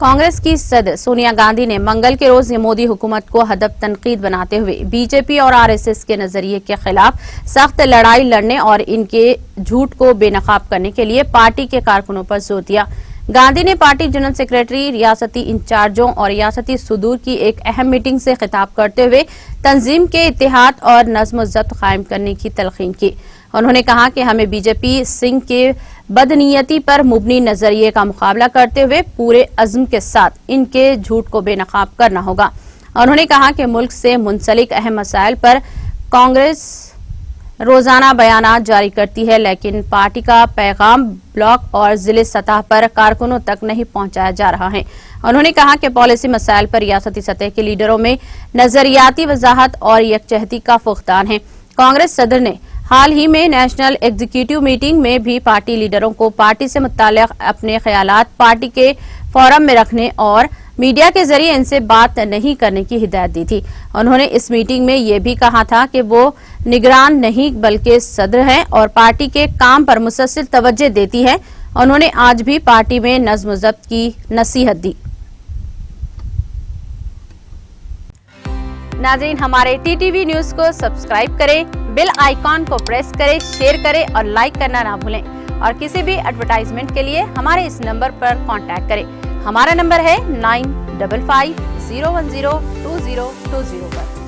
कांग्रेस की सदर सोनिया गांधी ने मंगल के रोज मोदी हुकूमत को हदफ तनकीद बनाते हुए बीजेपी और आरएसएस के नजरिए के खिलाफ सख्त लड़ाई लड़ने और इनके झूठ को बेनकाब करने के लिए पार्टी के कारकुनों पर जोर दिया। गांधी ने पार्टी जनरल सेक्रेटरी, रियासती इंचार्जों और रियासती सुदूर की एक अहम मीटिंग से खिताब करते हुए तंजीम के इत्तेहाद और नज़्म ज़ब्त कायम करने की तलकीन की। उन्होंने कहा कि हमें बीजेपी सिंह के बदनीयती पर मुबनी नजरिए का मुकाबला करते हुए पूरे अज़्म के साथ इनके झूठ को बेनकाब करना होगा। उन्होंने कहा कि मुल्क से मुंसलिक अहम मसाइल पर कांग्रेस रोजाना बयानात जारी करती है, लेकिन पार्टी का पैगाम ब्लॉक और जिले सतह पर कारकुनों तक नहीं पहुंचाया जा रहा है। उन्होंने कहा कि पॉलिसी मसाइल पर रियासती सतह के लीडरों में नजरियाती वजाहत और यकजहती का फुकदान है। कांग्रेस सदर ने हाल ही में नेशनल एग्जीक्यूटिव मीटिंग में भी पार्टी लीडरों को पार्टी से मुताल्लिक़ अपने ख्यालात पार्टी के फोरम में रखने और मीडिया के जरिए इनसे बात नहीं करने की हिदायत दी थी। उन्होंने इस मीटिंग में यह भी कहा था कि वो निगरान नहीं बल्कि सदर हैं और पार्टी के काम पर मुसलसल तवज्जो देती है। उन्होंने आज भी पार्टी में नज़्म ज़ब्त की नसीहत दी। नाज़रीन, हमारे टीटीवी न्यूज को सब्सक्राइब करें, बेल आइकॉन को प्रेस करें, शेयर करें और लाइक करना ना भूलें। और किसी भी एडवर्टाइजमेंट के लिए हमारे इस नंबर पर कांटेक्ट करें। हमारा नंबर है 9550102020 पर।